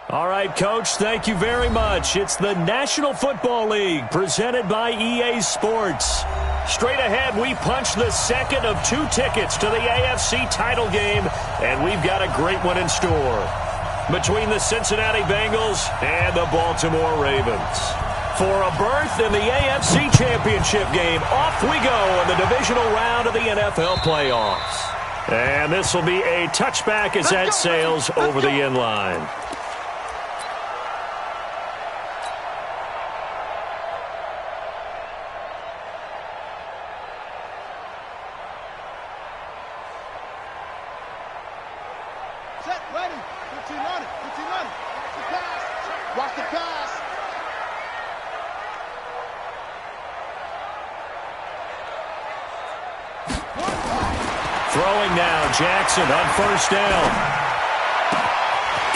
All right, Coach, thank you very much. It's the National Football League presented by EA Sports. Straight ahead, we punch the second of 2 tickets to the AFC title game, and we've got a great one in store between the Cincinnati Bengals and the Baltimore Ravens. For a berth in the AFC Championship game, off we go in the divisional round of the NFL playoffs. And this will be a touchback as that sails over the end line. Set, ready, 15 on it, 15 on it. Watch the pass. Throwing now, Jackson on first down.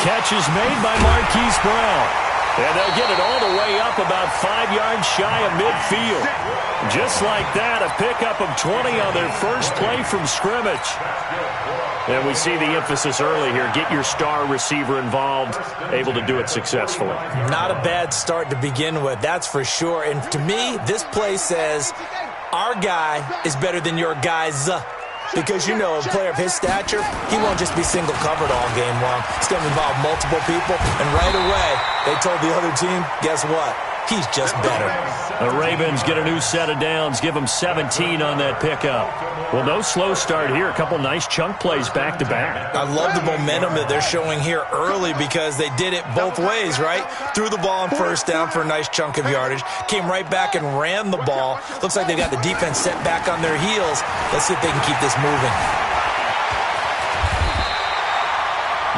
Catch is made by Marquise Brown. And they'll get it all the way up about 5 yards shy of midfield. Just like that, a pickup of 20 on their first play from scrimmage. And we see the emphasis early here. Get your star receiver involved, able to do it successfully. Not a bad start to begin with, that's for sure. And to me, this play says our guy is better than your guy's. Because, you know, a player of his stature, he won't just be single covered all game long. It's going to involve multiple people. And right away, they told the other team, guess what? He's just better. The Ravens get a new set of downs, give them 17 on that pickup. Well, no slow start here. A couple nice chunk plays back-to-back. I love the momentum that they're showing here early because they did it both ways, right? Threw the ball on first down for a nice chunk of yardage. Came right back and ran the ball. Looks like they've got the defense set back on their heels. Let's see if they can keep this moving.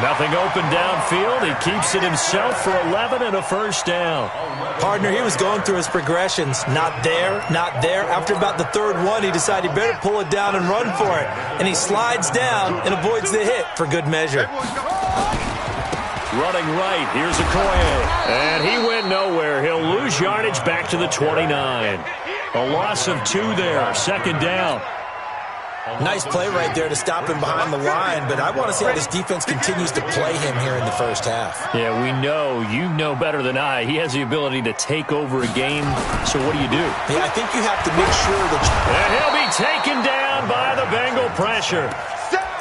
Nothing open downfield. He keeps it himself for 11 and a first down. Partner, he was going through his progressions. Not there, not there. After about the third one, he decided he better pull it down and run for it. And he slides down and avoids the hit for good measure. Running right, here's Okoye. And he went nowhere. He'll lose yardage back to the 29. A loss of 2 there, second down. Nice play right there to stop him behind the line, but I want to see how this defense continues to play him here in the first half. Yeah, we know. You know better than I. He has the ability to take over a game, so what do you do? Yeah, I think you have to make sure that And he'll be taken down by the Bengal pressure.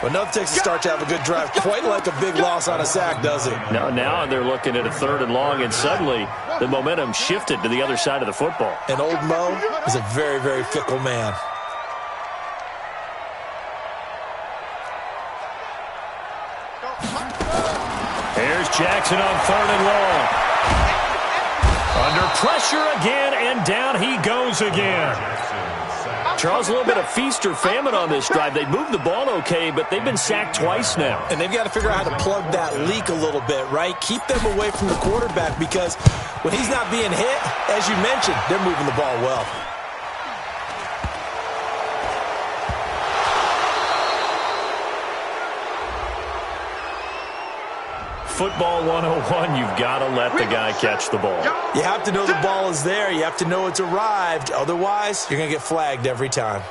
Well, enough takes to start to have a good drive. Quite like a big loss on a sack, does it? No, now they're looking at a 3rd and long, and suddenly the momentum shifted to the other side of the football. And old Mo is a very, very fickle man. Here's Jackson on 3rd and long. Under pressure again, and down he goes again. Charles, a little bit of feast or famine on this drive. They moved the ball okay, but they've been sacked twice now. And they've got to figure out how to plug that leak a little bit, right? Keep them away from the quarterback because when he's not being hit, as you mentioned, they're moving the ball well. Football 101, you've got to let the guy catch the ball. You have to know the ball is there. You have to know it's arrived. Otherwise, you're going to get flagged every time.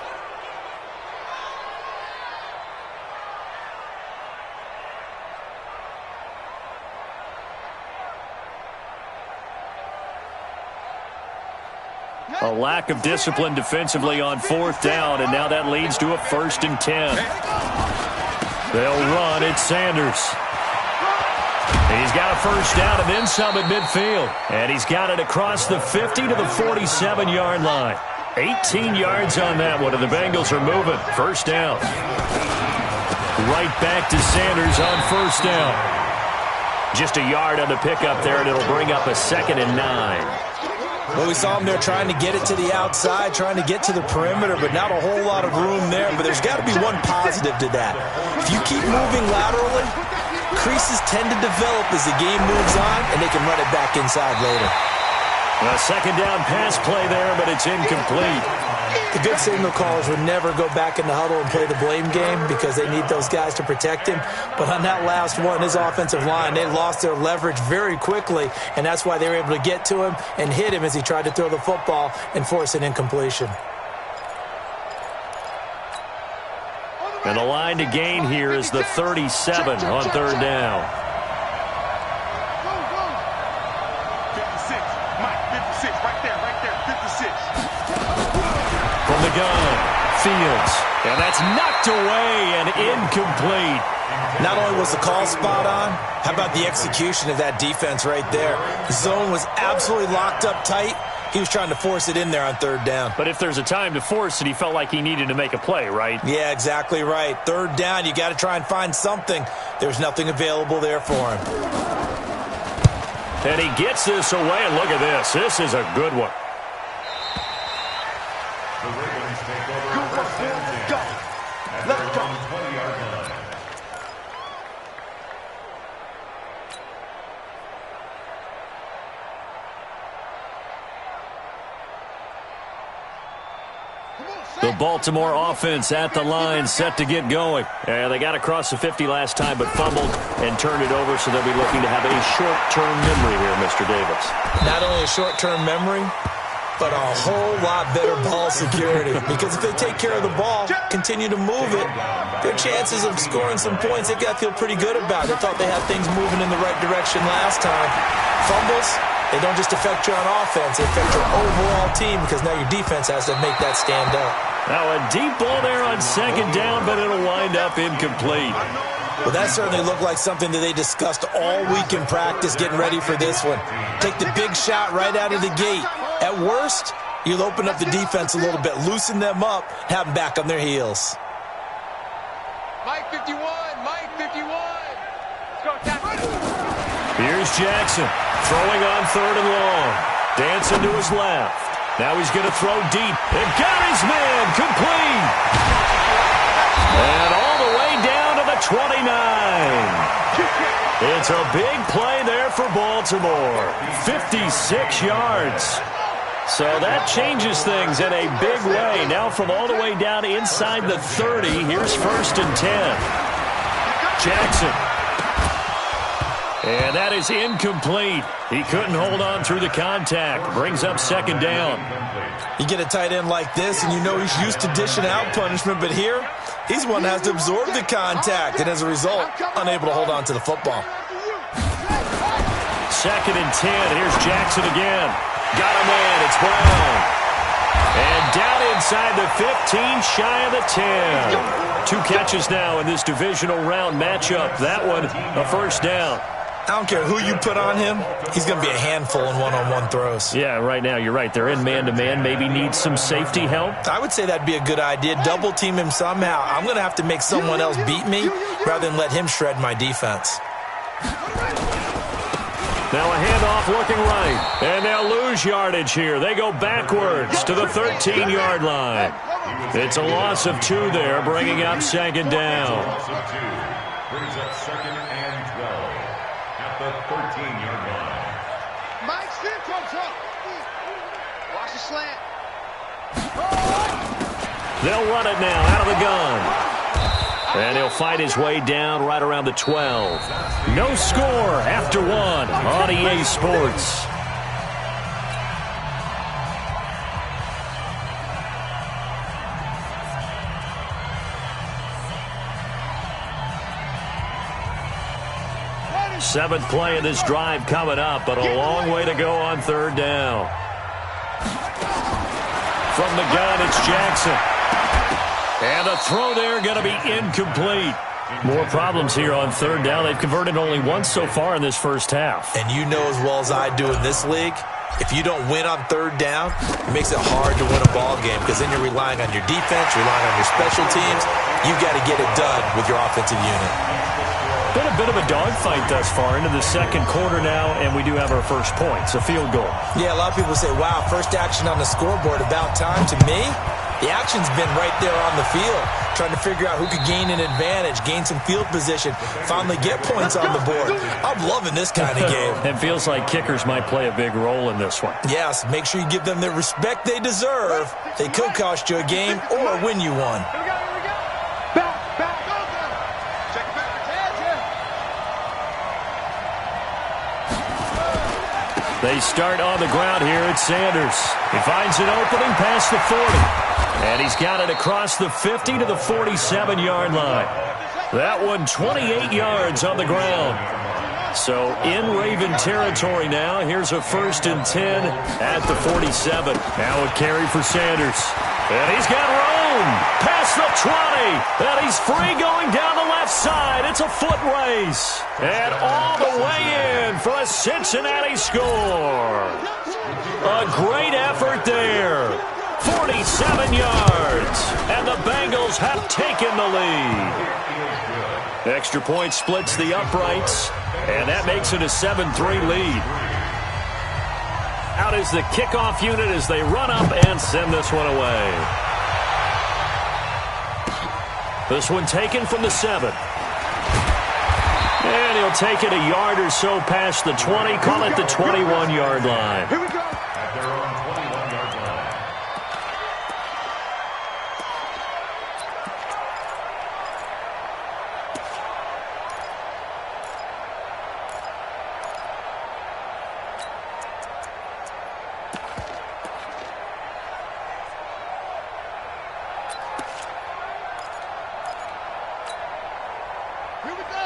A lack of discipline defensively on 4th down, and now that leads to a 1st and 10. They'll run. It's Sanders. He's got a first down and then some at midfield. And he's got it across the 50 to the 47-yard line. 18 yards on that one, and the Bengals are moving. First down. Right back to Sanders on first down. Just a yard on the pickup there, and it'll bring up a 2nd and 9. Well, we saw him there trying to get it to the outside, trying to get to the perimeter, but not a whole lot of room there. But there's got to be one positive to that. If you keep moving laterally, creases tend to develop as the game moves on, and they can run it back inside later. A 2nd down pass play there, but it's incomplete. The good signal callers would never go back in the huddle and play the blame game because they need those guys to protect him. But on that last one, his offensive line, they lost their leverage very quickly, and that's why they were able to get to him and hit him as he tried to throw the football and force an incompletion. And the line to gain here is the 37 on 3rd down. the gun. Fields. And that's knocked away and incomplete. Not only was the call spot on, how about the execution of that defense right there? The zone was absolutely locked up tight. He was trying to force it in there on third down. But if there's a time to force it, he felt like he needed to make a play, right? Yeah, exactly right. Third down, you got to try and find something. There's nothing available there for him. And he gets this away, and look at this. This is a good one. The Ravens take over. Let's go. 20-yard line. The Baltimore offense at the line, set to get going. And they got across the 50 last time, but fumbled and turned it over, so they'll be looking to have a short-term memory here, Mr. Davis. Not only a short-term memory, but a whole lot better ball security. Because if they take care of the ball, continue to move it, their chances of scoring some points, they got to feel pretty good about it. They thought they had things moving in the right direction last time. Fumbles, they don't just affect you on offense, they affect your overall team, because now your defense has to make that stand up. Now a deep ball there on second down, but it'll wind up incomplete. Well, that certainly looked like something that they discussed all week in practice, getting ready for this one. Take the big shot right out of the gate. At worst, you'll open up the defense a little bit, loosen them up, have them back on their heels. Mike 51, Mike 51. Here's Jackson, throwing on third and long. Dancing to his left. Now he's going to throw deep. And got his man, complete. And all the way down to the 29. It's a big play there for Baltimore. 56 yards. So that changes things in a big way. Now from all the way down inside the 30, here's 1st and 10. Jackson. And that is incomplete. He couldn't hold on through the contact. Brings up second down. You get a tight end like this, and you know he's used to dishing out punishment, but here, he's one that has to absorb the contact, and as a result, unable to hold on to the football. 2nd and 10. Here's Jackson again. Got a man. It's Brown. And down inside the 15, shy of the 10. 2 catches now in this divisional round matchup. That one, a first down. I don't care who you put on him, he's going to be a handful in one-on-one throws. Yeah, right now, you're right. They're in man-to-man. Maybe need some safety help. I would say that'd be a good idea. Double team him somehow. I'm going to have to make someone else beat me rather than let him shred my defense. Now a handoff looking right. And they'll lose yardage here. They go backwards to the 13-yard line. It's a loss of 2 there, bringing up second down. Brings up 2nd and 12 at the 13-yard line. Mike Steve comes up. Watch the slant. They'll run it now out of the gun. And he'll fight his way down right around the 12. No score after 1 on EA Sports. Seventh play of this drive coming up, but a long way to go on third down. From the gun, it's Jackson. And the throw there going to be incomplete. More problems here on third down. They've converted only once so far in this first half. And you know as well as I do in this league, if you don't win on third down, it makes it hard to win a ball game because then you're relying on your defense, relying on your special teams. You've got to get it done with your offensive unit. Been a bit of a dogfight thus far into the second quarter now, and we do have our first points, a field goal. Yeah, a lot of people say, wow, first action on the scoreboard, about time. To me, the action's been right there on the field, trying to figure out who could gain an advantage, gain some field position, finally get points on the board. I'm loving this kind of game. It feels like kickers might play a big role in this one. Yes, make sure you give them the respect they deserve. They could cost you a game or win you one. They start on the ground here at Sanders. He finds an opening past the 40. And he's got it across the 50 to the 47-yard line. That one 28 yards on the ground. So in Raven territory now. Here's a 1st and 10 at the 47. Now a carry for Sanders. And he's got room past the 20. And he's free going down the left side. It's a foot race. And all the way in for a Cincinnati score. A great effort there. 47 yards. And the Bengals have taken the lead. Extra point splits the uprights. And that makes it a 7-3 lead. Out is the kickoff unit as they run up and send this one away. This one taken from the 7. And he'll take it a yard or so past the 20. Call it the 21-yard line. Here we go. At their own 21-yard line.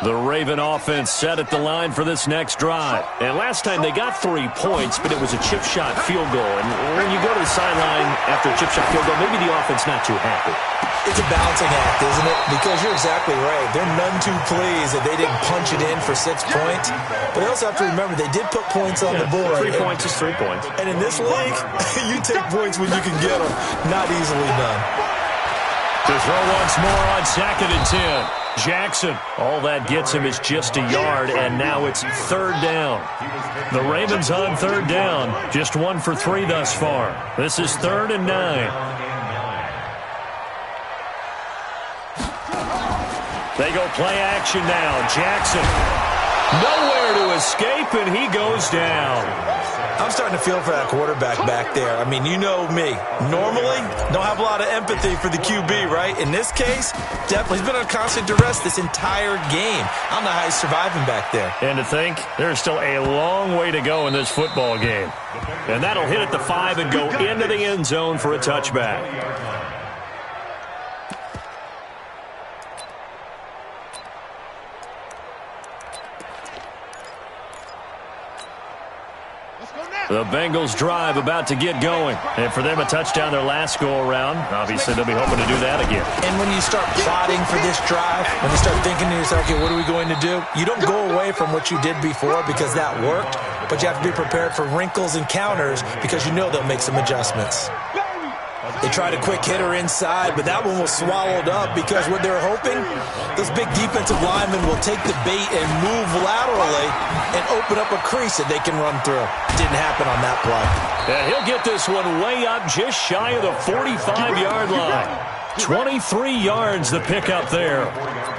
The Raven offense set at the line for this next drive. And last time they got 3 points, but it was a chip shot field goal. And when you go to the sideline after a chip shot field goal, maybe the offense not too happy. It's a balancing act, isn't it? Because you're exactly right. They're none too pleased that they didn't punch it in for 6 points. But they also have to remember they did put points on the board. 3 points is 3 points. And in this league, you take points when you can get them. Not easily done. To throw once more on 2nd and 10. Jackson, all that gets him is just a yard, and now it's 3rd down. The Ravens on 3rd down, just 1 for 3 thus far. This is 3rd and 9. They go play action now. Jackson, nowhere to escape, and he goes down. I'm starting to feel for that quarterback back there. I mean, you know me. Normally, don't have a lot of empathy for the QB, right? In this case, definitely. He's been on constant duress this entire game. I don't know how he's surviving back there. And to think, there's still a long way to go in this football game. And that'll hit at the 5 and go into the end zone for a touchback. The Bengals drive about to get going. And for them, a touchdown their last go-around. Obviously, they'll be hoping to do that again. And when you start plotting for this drive, when you start thinking to yourself, okay, what are we going to do? You don't go away from what you did before because that worked, but you have to be prepared for wrinkles and counters because you know they'll make some adjustments. They tried a quick hitter inside, but that one was swallowed up because what they're hoping, those big defensive linemen will take the bait and move laterally and open up a crease that they can run through. Didn't happen on that play. And he'll get this one way up just shy of the 45-yard line. 23 yards the pickup there.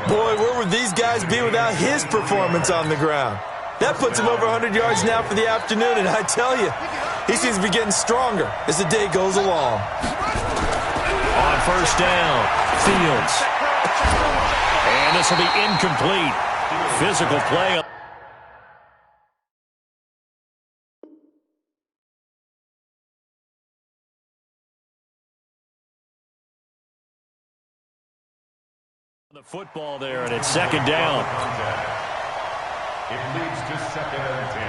Boy, where would these guys be without his performance on the ground? That puts him over 100 yards now for the afternoon, and I tell you, he seems to be getting stronger as the day goes along. On 1st down, Fields. And this will be incomplete. Physical play. The football there, and it's 2nd down. It leads to 2nd and 10.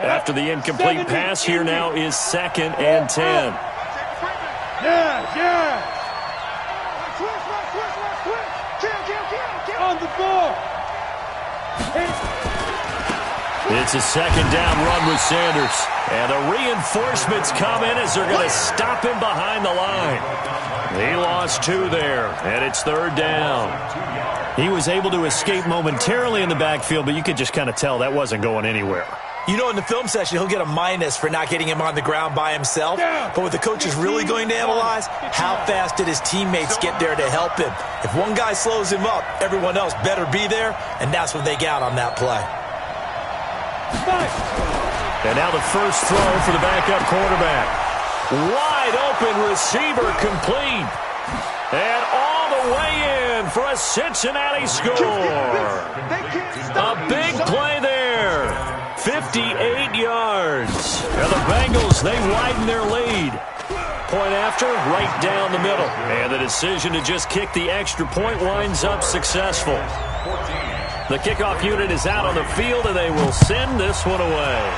After the incomplete pass, here now is 2nd and 10. Yeah. On the ball. It's a 2nd down run with Sanders. And the reinforcements come in as they're going to stop him behind the line. He lost 2 there, and it's 3rd down. He was able to escape momentarily in the backfield, but you could just kind of tell that wasn't going anywhere. You know, in the film session, he'll get a minus for not getting him on the ground by himself. But what the coach is really going to analyze, how fast did his teammates get there to help him? If one guy slows him up, everyone else better be there, and that's what they got on that play. And now the first throw for the backup quarterback. Wide open receiver complete. And all the way in for a Cincinnati score. A big play there. 58 yards. And the Bengals, they widen their lead. Point after, right down the middle. And the decision to just kick the extra point winds up successful. The kickoff unit is out on the field, and they will send this one away.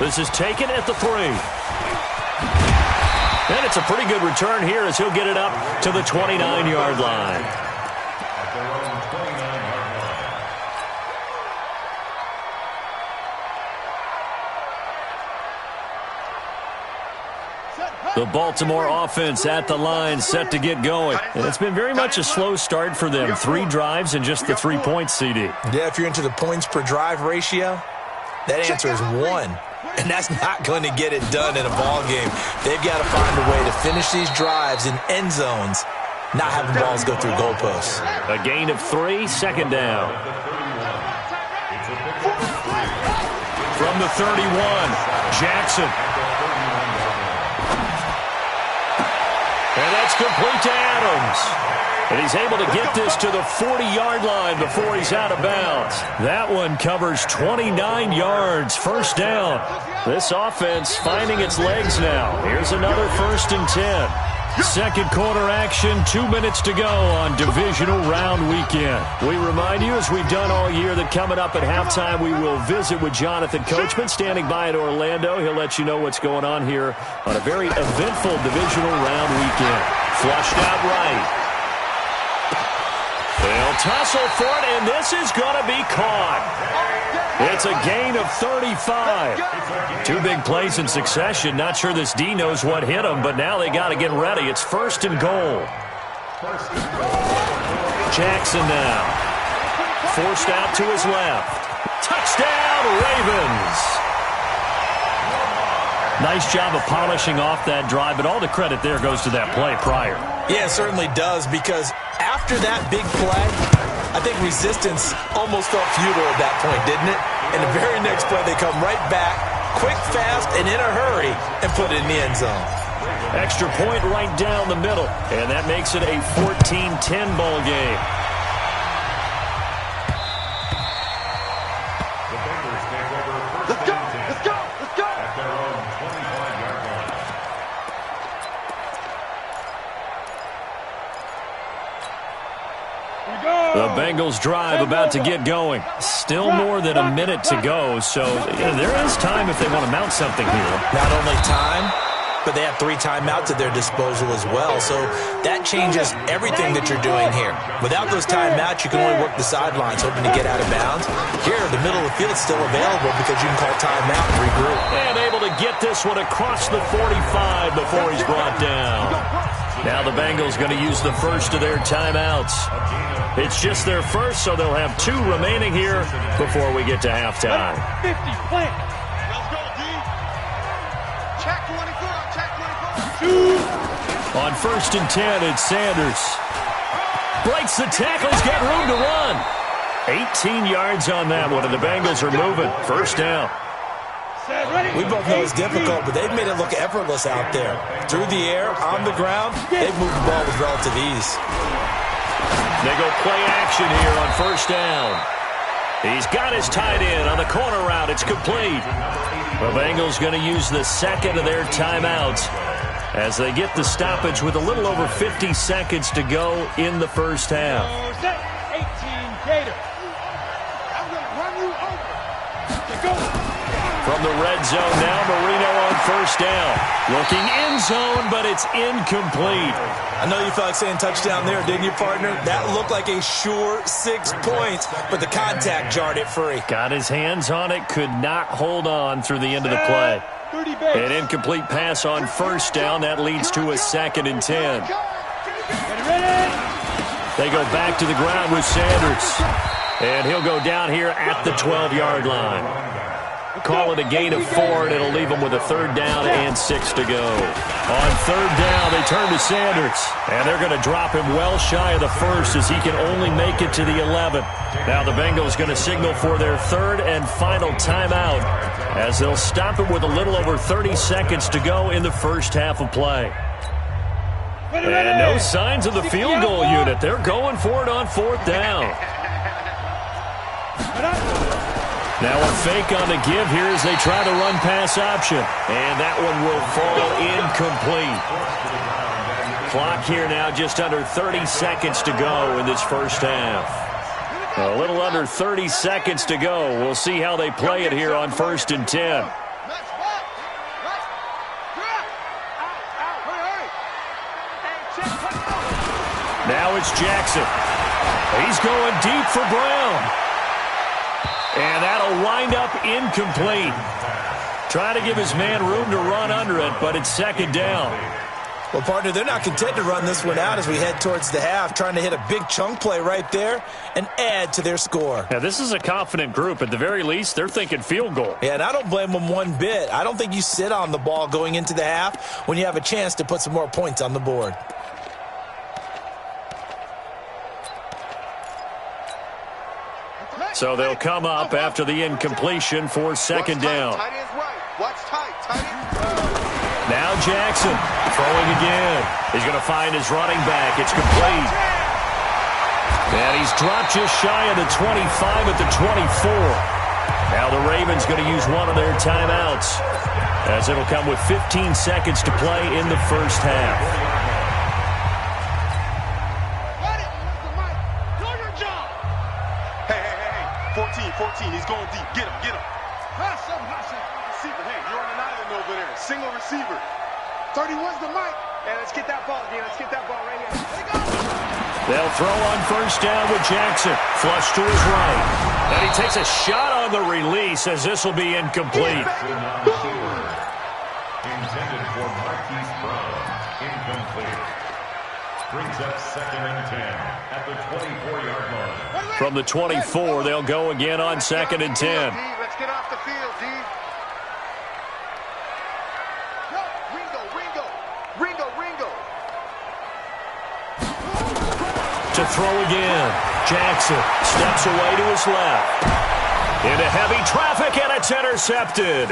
This is taken at the 3. And it's a pretty good return here as he'll get it up to the 29-yard line. The Baltimore offense at the line, set to get going. And it's been very much a slow start for them. 3 drives and just the 3 points, CD. Yeah, if you're into the points per drive ratio, that answer is 1. And that's not going to get it done in a ball game. They've got to find a way to finish these drives in end zones, not having balls go through goalposts. A gain of 3, second down. From the 31, Jackson. And that's complete to Adams. And he's able to get this to the 40-yard line before he's out of bounds. That one covers 29 yards, first down. This offense finding its legs now. Here's another 1st and 10. Second quarter action, 2 minutes to go on divisional round weekend. We remind you, as we've done all year, that coming up at halftime, we will visit with Jonathan Coachman standing by in Orlando. He'll let you know what's going on here on a very eventful divisional round weekend. Flushed out right. They'll tussle for it, and this is going to be caught. It's a gain of 35. 2 big plays in succession. Not sure this D knows what hit him, but now they got to get ready. It's 1st and goal. Jackson now. Forced out to his left. Touchdown, Ravens. Nice job of polishing off that drive, but all the credit there goes to that play prior. Yeah, it certainly does, because after that big play, I think resistance almost felt futile at that point, didn't it? And the very next play, they come right back, quick, fast, and in a hurry, and put it in the end zone. Extra point right down the middle, and that makes it a 14-10 ball game. Let's go! Let's go! Let's go! At their own 25-yard line. The Bengals drive about to get going. Still more than a minute to go, so there is time if they want to mount something here. Not only time, but they have 3 timeouts at their disposal as well, so that changes everything that you're doing here. Without those timeouts, you can only work the sidelines, hoping to get out of bounds. Here, the middle of the field is still available because you can call timeout and regroup. And able to get this one across the 45 before he's brought down. Now the Bengals going to use the first of their timeouts. It's just their first, so they'll have 2 remaining here before we get to halftime. 50, plant. Let's go, D. Check 24, check 24. On 1st and 10, it's Sanders. Breaks the tackle, he's got room to run. 18 yards on that one, and the Bengals are moving. First down. We both know it's difficult, but they've made it look effortless out there. Through the air, on the ground, they've moved the ball with relative ease. They go play action here on 1st down. He's got his tight end on the corner route. It's complete. The Bengals going to use the second of their timeouts as they get the stoppage with a little over 50 seconds to go in the first half. 18 Gator. I'm going to run you over. To go. From the red zone now, Marino on 1st down. Looking end zone, but it's incomplete. I know you felt like saying touchdown there, didn't you, partner? That looked like a sure 6 points, but the contact jarred it free. Got his hands on it, could not hold on through the end of the play. An incomplete pass on 1st down. That leads to a 2nd and 10. They go back to the ground with Sanders. And he'll go down here at the 12-yard line. Call it a gain of 4, and it'll leave them with a 3rd down and 6 to go. On 3rd down, they turn to Sanders, and they're going to drop him well shy of the 1st as he can only make it to the 11th. Now the Bengals going to signal for their 3rd and final timeout as they'll stop him with a little over 30 seconds to go in the first half of play. And no signs of the field goal unit. They're going for it on 4th down. Now a fake on the give here as they try to run pass option. And that one will fall incomplete. Clock here now just under 30 seconds to go in this first half. A little under 30 seconds to go. We'll see how they play it here on 1st and 10. Now it's Jackson. He's going deep for Brown. And that'll wind up incomplete. Trying to give his man room to run under it, but it's 2nd down. Well, partner, they're not content to run this one out as we head towards the half, trying to hit a big chunk play right there and add to their score. Now, this is a confident group. At the very least, they're thinking field goal. Yeah, and I don't blame them one bit. I don't think you sit on the ball going into the half when you have a chance to put some more points on the board. So they'll come up after the incompletion for 2nd down. Now Jackson throwing again. He's going to find his running back. It's complete. And he's dropped just shy of the 25 at the 24. Now the Ravens going to use one of their timeouts, as it'll come with 15 seconds to play in the first half. 14, he's going deep. Get him. Receiver, hey, you're on an island over there. Single receiver. 31's the mic. Hey, let's get that ball again. Let's get that ball right here. There you go. They'll throw on 1st down with Jackson. Flush to his right. And he takes a shot on the release, as this will be incomplete. Intended for Marquise Brown. Incomplete. Brings up 2nd and 10 at the 24-yard line. From the 24, they'll go again on 2nd and 10. Let's get off the field, D. Ringo. To throw again. Jackson steps away to his left. Into heavy traffic, and it's intercepted.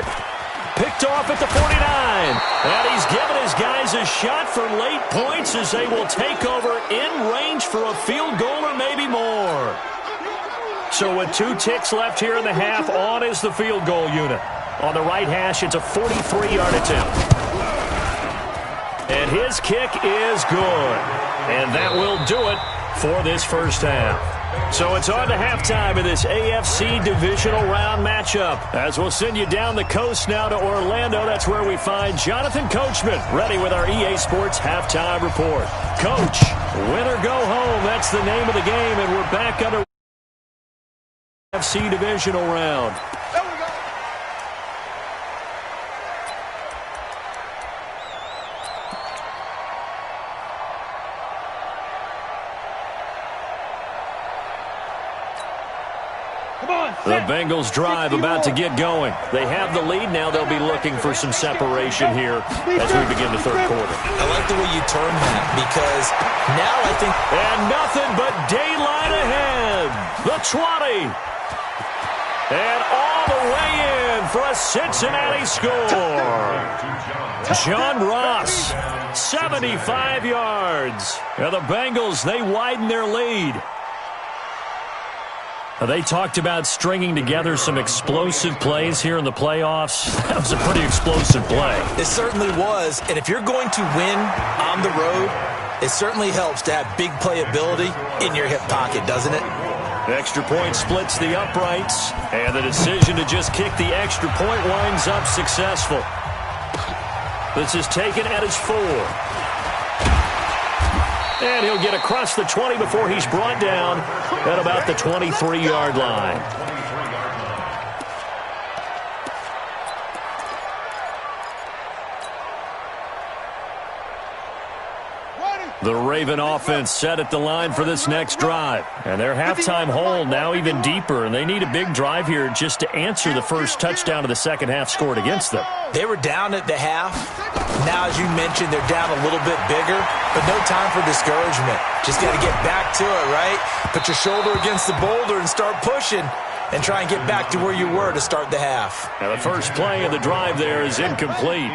Picked off at the 49. And he's given his guys a shot for late points as they will take over in range for a field goal or maybe more. So with 2 ticks left here in the half, on is the field goal unit. On the right hash, it's a 43-yard attempt. And his kick is good. And that will do it for this first half. So it's on to halftime of this AFC divisional round matchup. As we'll send you down the coast now to Orlando. That's where we find Jonathan Coachman ready with our EA Sports halftime report. Coach, win or go home. That's the name of the game, and we're back under AFC divisional round. The Bengals drive about to get going. They have the lead. Now they'll be looking for some separation here as we begin the third quarter. I like the way you term that, because now I think... And nothing but daylight ahead. The 20. And all the way in for a Cincinnati score. John Ross, 75 yards. Now the Bengals, they widen their lead. They talked about stringing together some explosive plays here in the playoffs. That was a pretty explosive play. It certainly was. And if you're going to win on the road, it certainly helps to have big playability in your hip pocket, doesn't it? Extra point splits the uprights, and the decision to just kick the extra point winds up successful. This is taken at his 4. And he'll get across the 20 before he's brought down at about the 23-yard line. The Raven offense set at the line for this next drive. And their halftime hole now even deeper, and they need a big drive here just to answer the first touchdown of the second half scored against them. They were down at the half. Now, as you mentioned, they're down a little bit bigger, but no time for discouragement. Just got to get back to it, right? Put your shoulder against the boulder and start pushing and try and get back to where you were to start the half. Now the first play of the drive there is incomplete.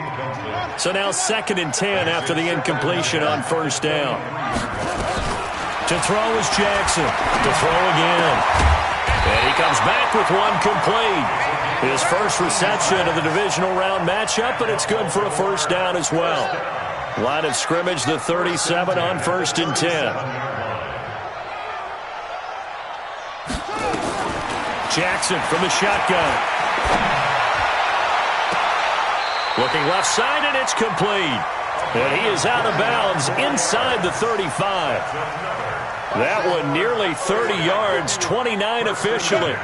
So now 2nd and 10 after the incompletion on first down. To throw is Jackson. To throw again. And he comes back with one complete. His first reception of the divisional round matchup, and it's good for a first down as well. Line of scrimmage, the 37 on 1st and 10. Jackson from the shotgun. Looking left side, and it's complete. And he is out of bounds inside the 35. That one nearly 30 yards, 29 officially.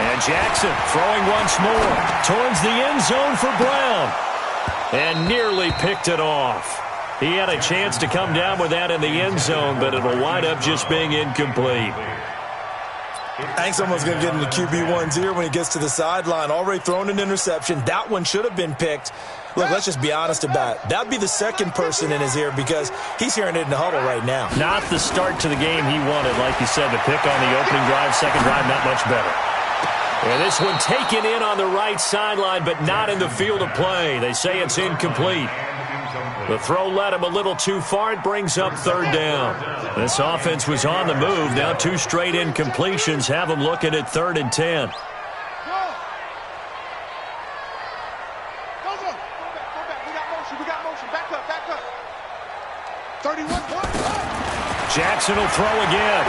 And Jackson throwing once more towards the end zone for Brown. And nearly picked it off. He had a chance to come down with that in the end zone, but it'll wind up just being incomplete. I think someone's going to get into QB1's ear when he gets to the sideline. Already thrown an interception. That one should have been picked. Look, let's just be honest about it. That would be the second person in his ear because he's hearing it in the huddle right now. Not the start to the game he wanted. Like you said, the pick on the opening drive, second drive, not much better. And this one taken in on the right sideline, but not in the field of play. They say it's incomplete. The throw led him a little too far. It brings up 3rd down. This offense was on the move. Now 2 straight incompletions have them looking at 3rd and 10. Jackson will throw again.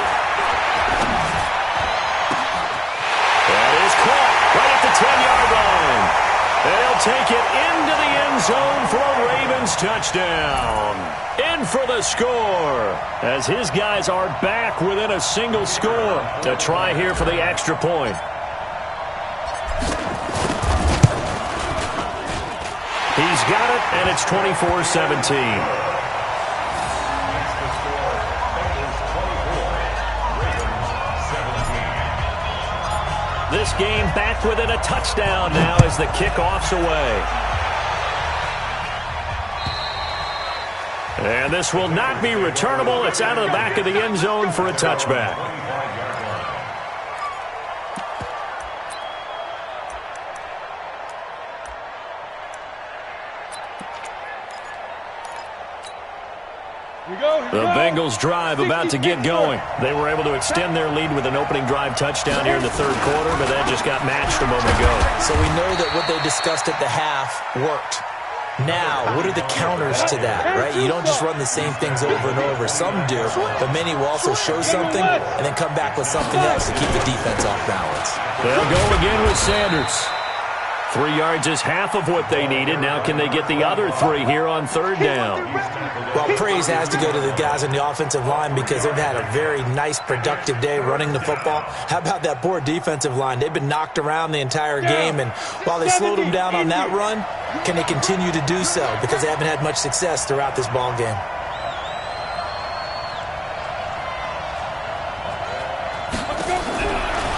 That is caught right at the 10-yard line. And he'll take it into the end zone for a Ravens touchdown. In for the score, as his guys are back within a single score to try here for the extra point. He's got it, and it's 24-17. This game back within a touchdown now as the kickoff's away. And this will not be returnable. It's out of the back of the end zone for a touchback. The Bengals drive about to get going. They were able to extend their lead with an opening drive touchdown here in the 3rd quarter, but that just got matched a moment ago. So we know that what they discussed at the half worked. Now, what are the counters to that, right? You don't just run the same things over and over. Some do, but many will also show something and then come back with something else to keep the defense off balance. They'll go again with Sanders. 3 yards is half of what they needed. Now can they get the other 3 here on 3rd down? Well, praise has to go to the guys on the offensive line because they've had a very nice, productive day running the football. How about that poor defensive line? They've been knocked around the entire game, and while they slowed them down on that run, can they continue to do so? Because they haven't had much success throughout this ball game.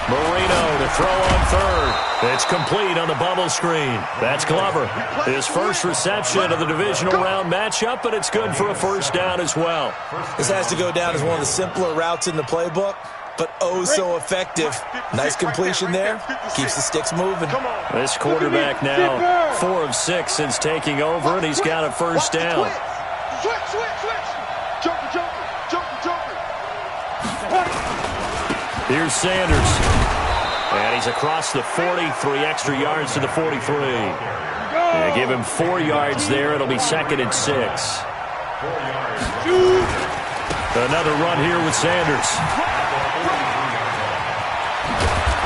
Marino to throw on 3rd. It's complete on the bubble screen. That's Glover. His first reception of the divisional round matchup, but it's good for a 1st down as well. This has to go down as one of the simpler routes in the playbook, but oh so effective. Nice completion there. Keeps the sticks moving. This quarterback now 4 of 6 since taking over, and he's got a 1st down. Here's Sanders. And he's across the 40, 3 extra yards to the 43. They give him 4 yards there. It'll be 2nd and 6. Another run here with Sanders.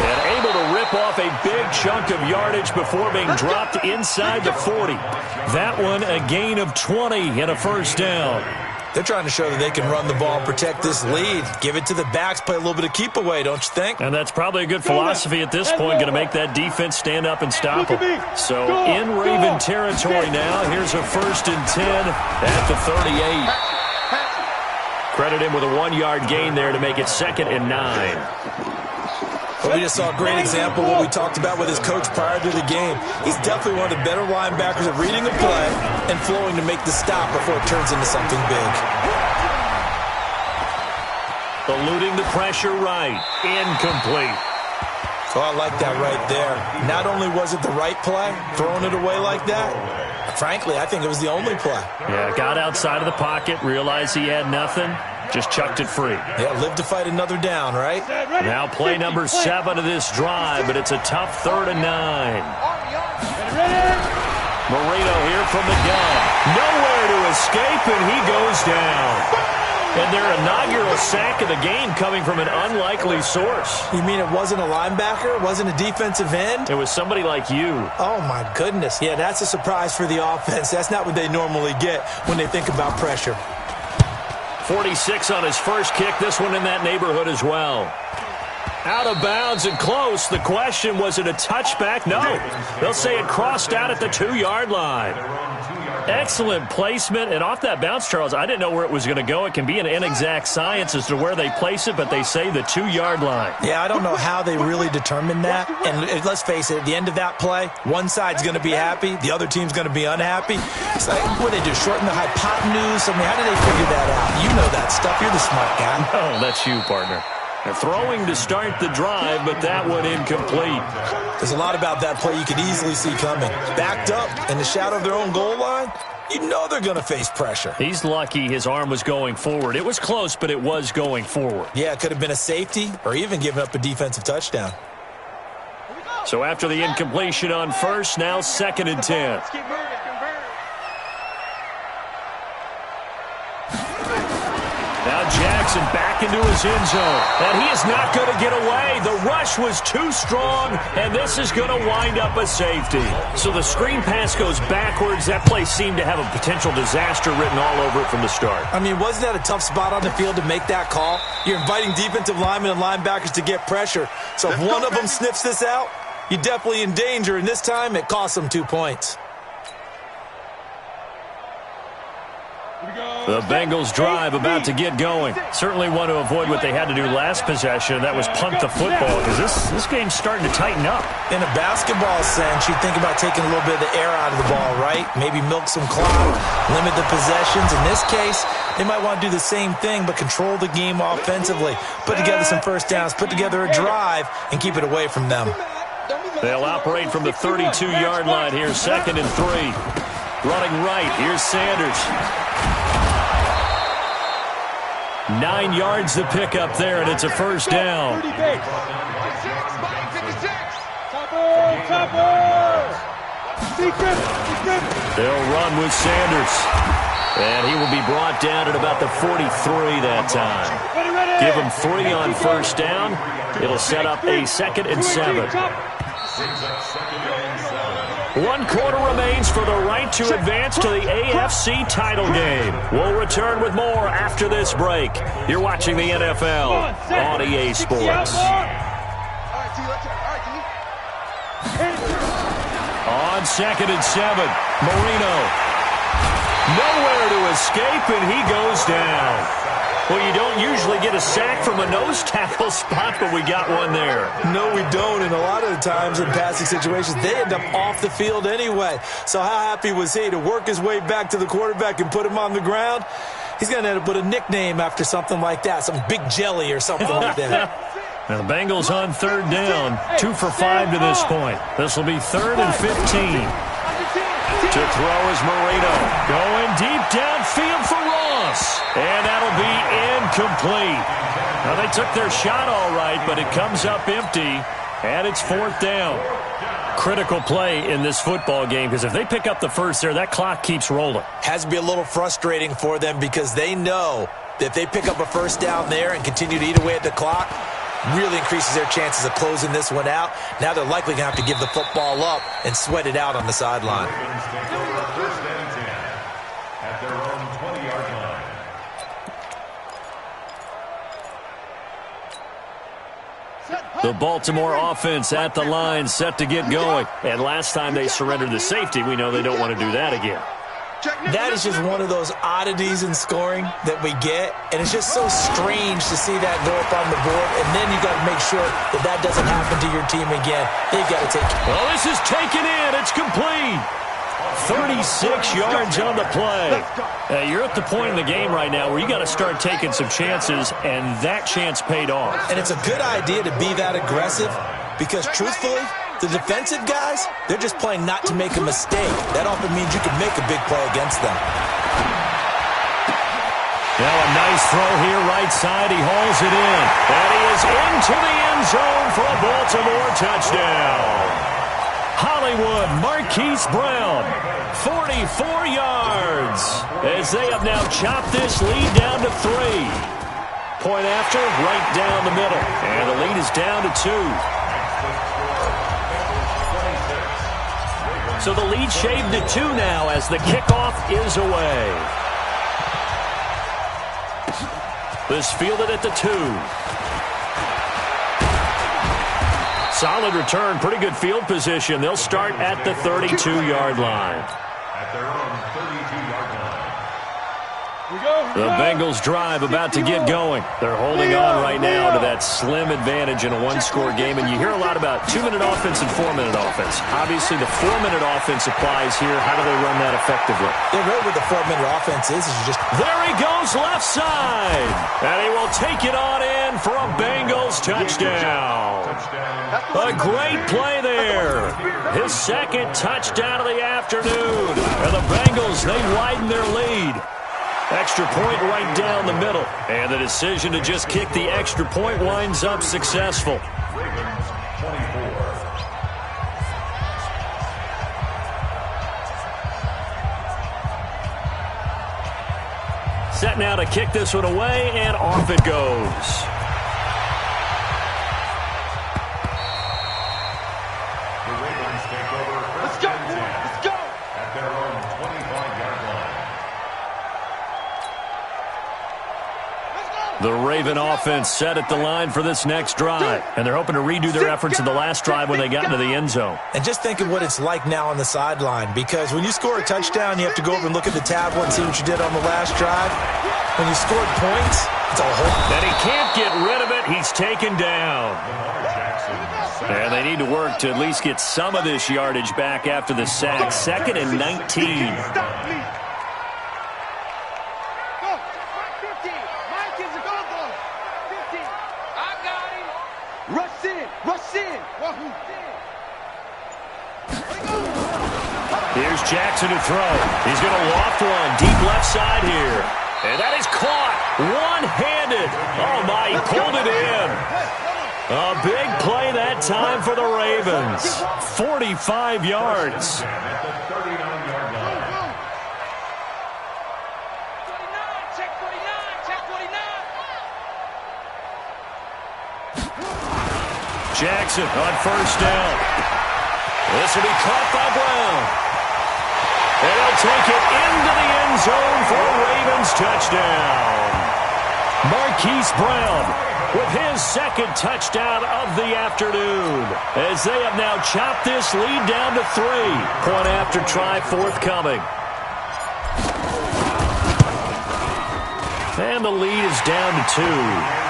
And able to rip off a big chunk of yardage before being dropped inside the 40. That one a gain of 20 and a 1st down. They're trying to show that they can run the ball and protect this lead. Give it to the backs, play a little bit of keep away, don't you think? And that's probably a good philosophy at this point, going to make that defense stand up and stop them. So in Raven territory now, here's a 1st and 10 at the 38. Credit him with a 1-yard gain there to make it 2nd and 9. Well, we just saw a great example of what we talked about with his coach prior to the game. He's definitely one of the better linebackers at reading a play and flowing to make the stop before it turns into something big. Eluding the pressure right. Incomplete. Oh, I like that right there. Not only was it the right play, throwing it away like that, frankly, I think it was the only play. Yeah, got outside of the pocket, realized he had nothing, Just chucked it free. Yeah, live to fight another down, right? Now play number 7 of this drive, but it's a tough 3rd and 9. Marino here from the gun. Nowhere to escape, and he goes down. And their inaugural sack of the game coming from an unlikely source. You mean it wasn't a linebacker? It wasn't a defensive end? It was somebody like you. Oh, my goodness. Yeah, that's a surprise for the offense. That's not what they normally get when they think about pressure. 46 on his first kick. This one in that neighborhood as well. Out of bounds and close. The question, was it a touchback? No. They'll say it crossed out at the 2-yard line. Excellent placement. And off that bounce, Charles, I didn't know where it was going to go. It can be an inexact science as to where they place it, but they say the 2-yard line. Yeah, I don't know how they really determined that. And let's face it, at the end of that play, one side's going to be happy, the other team's going to be unhappy. It's like, what do they do, shorten the hypotenuse? I mean, how do they figure that out? You know that stuff. You're the smart guy. Oh, that's you, partner. They're throwing to start the drive, but that one incomplete. There's a lot about that play you could easily see coming. Backed up in the shadow of their own goal line, you know they're going to face pressure. He's lucky his arm was going forward. It was close, but it was going forward. Yeah, it could have been a safety or even given up a defensive touchdown. So after the incompletion on first, now 2nd and 10. Now Jackson back into his end zone. And he is not going to get away. The rush was too strong, and this is going to wind up a safety. So the screen pass goes backwards. That play seemed to have a potential disaster written all over it from the start. I mean, wasn't that a tough spot on the field to make that call? You're inviting defensive linemen and linebackers to get pressure. So if one of them sniffs this out, you're definitely in danger. And this time, it cost them 2 points. The Bengals drive about to get going. Certainly want to avoid what they had to do last possession. That was punt the football, because this game's starting to tighten up. In a basketball sense, you think about taking a little bit of the air out of the ball, right? Maybe milk some clock, limit the possessions. In this case, they might want to do the same thing, but control the game offensively. Put together some first downs, put together a drive, and keep it away from them. They'll operate from the 32-yard line here, 2nd and 3. Running right, here's Sanders. 9 yards to pick up there, and it's a first down. They'll run with Sanders. And he will be brought down at about the 43 that time. Give him 3 on first down. It'll set up a 2nd and 7. 1 quarter remains for the right to advance to the AFC title game. We'll return with more after this break. You're watching the NFL on EA Sports. On 2nd and 7, Marino. Nowhere to escape, and he goes down. Well, you don't usually get a sack from a nose tackle spot, but we got one there. No, we don't, and a lot of the times in passing situations, they end up off the field anyway. So how happy was he to work his way back to the quarterback and put him on the ground? He's going to end up with a nickname after something like that, some Big Jelly or something like that. Now the Bengals on 3rd down, 2 for 5 to this point. This will be 3rd and 15. To throw is Marino. Going deep downfield for Ross. And that'll be incomplete. Now, they took their shot all right, but it comes up empty, and it's 4th down. Critical play in this football game, because if they pick up the first there, that clock keeps rolling. Has to be a little frustrating for them because they know that if they pick up a first down there and continue to eat away at the clock, really increases their chances of closing this one out. Now they're likely going to have to give the football up and sweat it out on the sideline. At their own 20-yard line. The Baltimore offense at the line, set to get going. And last time they surrendered the safety, we know they don't want to do that again. That is just one of those oddities in scoring that we get, and it's just so strange to see that go up on the board, and then you got to make sure that that doesn't happen to your team again. You got to take it. Well, this is taken in. It's complete. 36 yards on the play. You're at the point in the game right now where you got to start taking some chances, and that chance paid off. And it's a good idea to be that aggressive because, truthfully, the defensive guys, they're just playing not to make a mistake. That often means you can make a big play against them. Now a nice throw here, right side. He hauls it in. And he is into the end zone for a Baltimore touchdown. Hollywood Marquise Brown, 44 yards, as they have now chopped this lead down to 3. Point after, right down the middle. And the lead is down to 2. So the lead shaved to 2 now as the kickoff is away. This fielded at the 2. Solid return, pretty good field position. They'll start at the 32-yard line. At their own 32-yard line. The Bengals drive about to get going. They're holding on right now to that slim advantage in a one-score game. And you hear a lot about 2-minute offense and 4-minute offense. Obviously, the 4-minute offense applies here. How do they run that effectively? Yeah, really what the 4-minute offense is just... There he goes, left side. And he will take it on in for a Bengals touchdown. A great play there. His second touchdown of the afternoon. And the Bengals, they widen their lead. Extra point right down the middle. And the decision to just kick the extra point winds up successful. Ravens 24. Set now to kick this one away, and off it goes. The Ravens take over first and 10. Let's go! At their own 25-yard line. The Raven offense set at the line for this next drive. And they're hoping to redo their efforts in the last drive when they got into the end zone. And just think of what it's like now on the sideline, because when you score a touchdown, you have to go over and look at the tablet and see what you did on the last drive. When you scored points, it's a whole... And he can't get rid of it. He's taken down. And they need to work to at least get some of this yardage back after the sack. 2nd and 19. Here's Jackson to throw. He's going to loft one deep left side here. And that is caught one-handed. Oh, my, he pulled it in. A big play that time for the Ravens. 45 yards. At the 39-yard line. Check 49. Jackson on first down. This will be caught by Brown. And he'll take it into the end zone for a Ravens touchdown. Marquise Brown with his second touchdown of the afternoon, as they have now chopped this lead down to 3. Point after try forthcoming. And the lead is down to 2.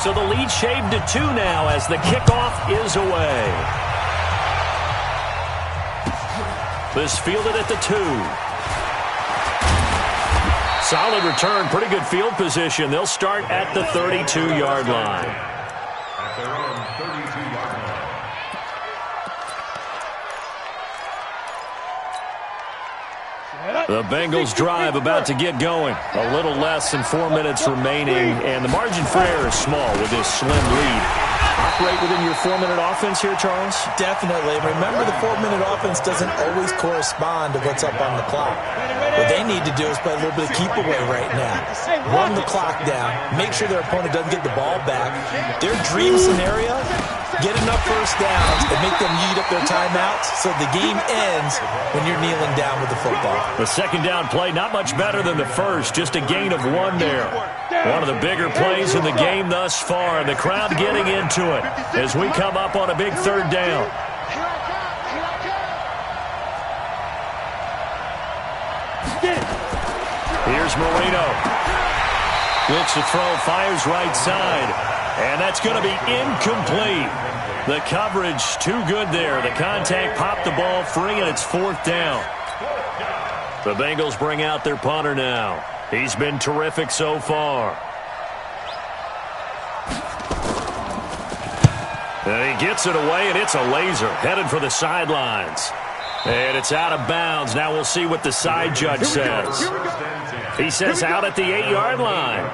So the lead shaved to 2 now as the kickoff is away. This fielded at the 2. Solid return, pretty good field position. They'll start at the 32-yard line. At their own 32-yard line. The Bengals drive about to get going. A little less than 4 minutes remaining, and the margin for error is small with this slim lead. Operate within your 4-minute offense here, Charles? Definitely. Remember, the 4-minute offense doesn't always correspond to what's up on the clock. What they need to do is play a little bit of keep away right now. Run the clock down. Make sure their opponent doesn't get the ball back. Their dream scenario, get enough first downs and make them eat up their timeouts so the game ends when you're kneeling down with the football. The second down play, not much better than the first. Just a gain of 1 there. One of the bigger plays in the game thus far, and the crowd getting into it as we come up on a big 3rd down. Here's Marino. Looks to throw, fires right side. And that's going to be incomplete. The coverage too good there. The contact popped the ball free, and it's 4th down. The Bengals bring out their punter now. He's been terrific so far. And he gets it away, and it's a laser headed for the sidelines. And it's out of bounds. Now we'll see what the side judge says. He says out at the 8-yard line.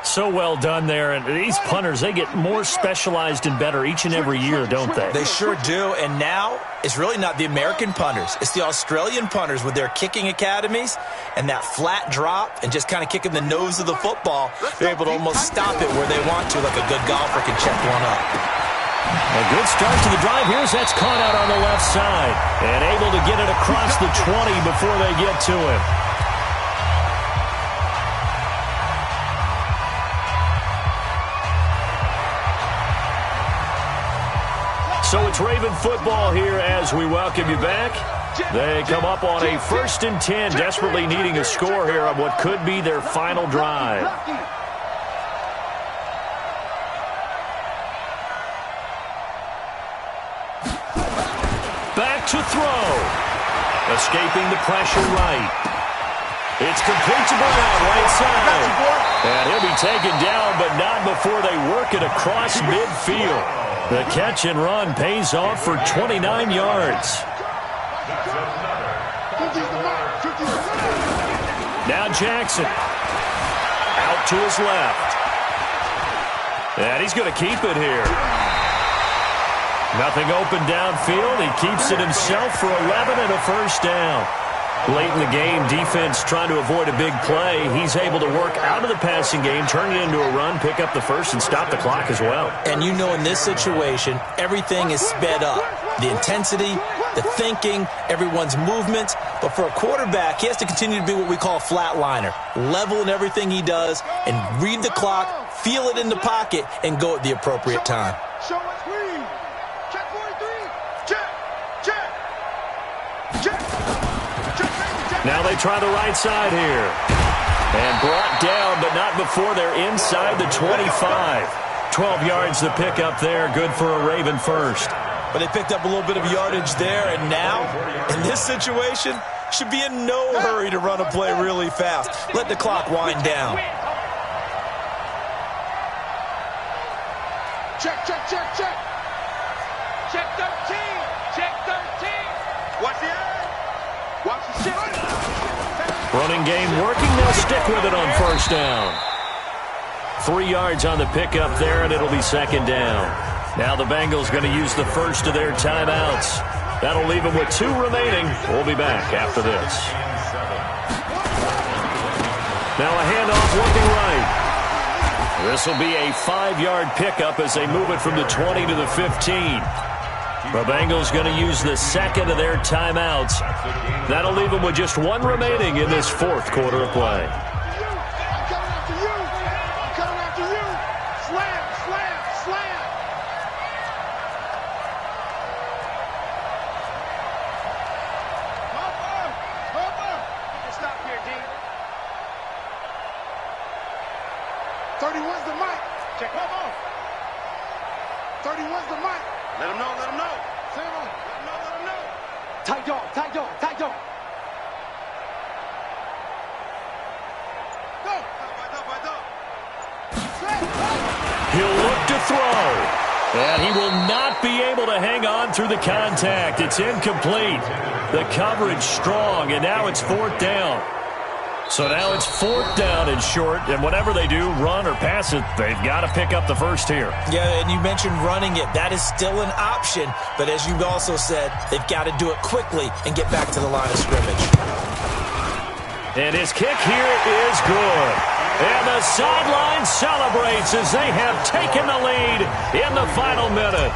So well done there. And these punters, they get more specialized and better each and every year, don't they? They sure do. And now it's really not the American punters. It's the Australian punters with their kicking academies and that flat drop and just kind of kicking the nose of the football. They're able to almost stop it where they want to, like a good golfer can check one up. A good start to the drive. Here's that's caught out on the left side and able to get it across the 20 before they get to him. So it's Raven football here as we welcome you back. They come up on a 1st and 10, desperately needing a score here on what could be their final drive. Back to throw. Escaping the pressure right. It's complete to Brown, right side. And he'll be taken down, but not before they work it across midfield. The catch and run pays off for 29 yards. Now Jackson. Out to his left. And he's going to keep it here. Nothing open downfield. He keeps it himself for 11 and a first down. Late in the game, defense trying to avoid a big play. He's able to work out of the passing game, turn it into a run, pick up the first, and stop the clock as well. And you know in this situation, everything is sped up. The intensity, the thinking, everyone's movement. But for a quarterback, he has to continue to be what we call a flatliner. Level in everything he does and read the clock, feel it in the pocket, and go at the appropriate time. Show us green. Check 43. Check. Check. Check. Now they try the right side here. And brought down, but not before they're inside the 25. 12 yards to pick up there. Good for a Raven first. But they picked up a little bit of yardage there, and now, in this situation, should be in no hurry to run a play really fast. Let the clock wind down. Check, check, check, check. Check 13. Check 13. Watch the eye. Watch the shit. Running game working. They'll stick with it on first down. 3 yards on the pickup there, and it'll be second down. Now the Bengals going to use the first of their timeouts. That'll leave them with 2 remaining. We'll be back after this. Now a handoff looking right. This will be a 5-yard pickup as they move it from the 20 to the 15. The Bengals going to use the second of their timeouts. That'll leave them with just 1 remaining in this 4th quarter of play. I'm coming after you. I'm coming after you. Slam, slam, slam. Stop here, D. 31's the mic. Check. Come on. 31's the mic. Let him know, let him know. Say it on. Let him know, let him know. Tight dog, tight dog, tight dog. Go. He'll look to throw. And he will not be able to hang on through the contact. It's incomplete. The coverage strong, and now it's 4th down. So now it's 4th down and short, and whatever they do, run or pass it, they've got to pick up the first here. Yeah, and you mentioned running it. That is still an option, but as you also said, they've got to do it quickly and get back to the line of scrimmage. And his kick here is good. And the sideline celebrates as they have taken the lead in the final minute.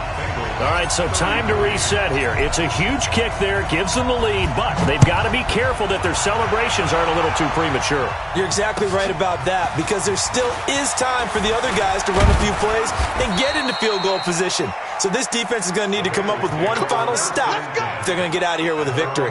All right, so time to reset here. It's a huge kick there, gives them the lead, but they've got to be careful that their celebrations aren't a little too premature. You're exactly right about that, because there still is time for the other guys to run a few plays and get into field goal position. So this defense is going to need to come up with one final stop if they're going to get out of here with a victory.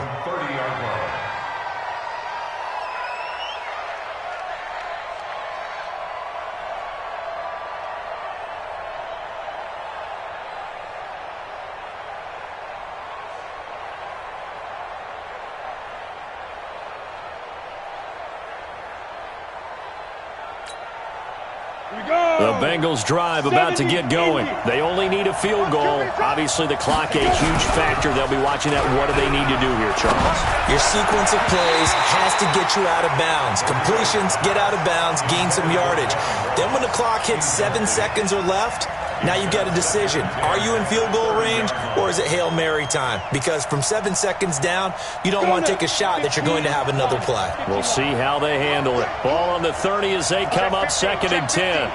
The The Bengals drive about to get going. They only need a field goal. Obviously, the clock a huge factor. They'll be watching that. What do they need to do here, Charles? Your sequence of plays has to get you out of bounds. Completions, get out of bounds, gain some yardage. Then when the clock hits 7 seconds or left, now you've got a decision. Are you in field goal range or is it Hail Mary time? Because from 7 seconds down, you don't want to take a shot that you're going to have another play. We'll see how they handle it. Ball on the 30 as they come up 2nd and 10.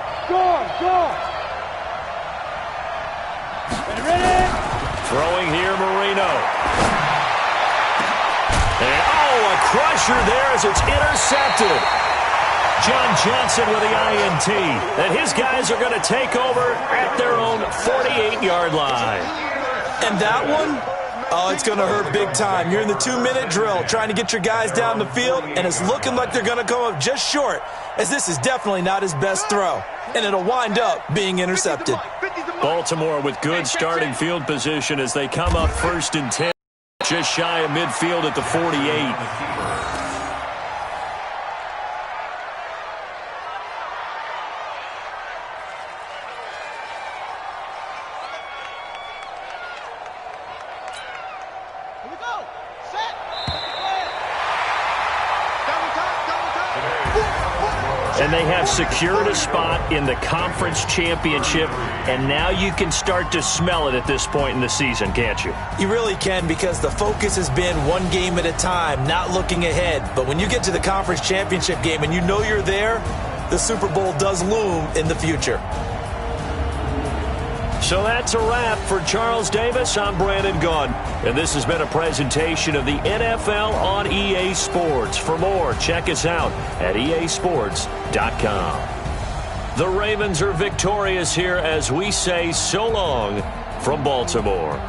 Throwing here, Marino. And, a crusher there as it's intercepted. John Johnson with the INT. And his guys are going to take over at their own 48-yard line. And that one, it's going to hurt big time. You're in the 2-minute drill trying to get your guys down the field, and it's looking like they're going to come up just short, as this is definitely not his best throw. And it'll wind up being intercepted. Baltimore with good starting field position as they come up 1st and 10. Just shy of midfield at the 48. And they have secured a spot in the conference championship, and now you can start to smell it at this point in the season, can't you? You really can, because the focus has been one game at a time, not looking ahead. But when you get to the conference championship game and you know you're there, the Super Bowl does loom in the future. So that's a wrap for Charles Davis. I'm Brandon Gunn, and this has been a presentation of the NFL on EA Sports. For more, check us out at easports.com. The Ravens are victorious here as we say so long from Baltimore.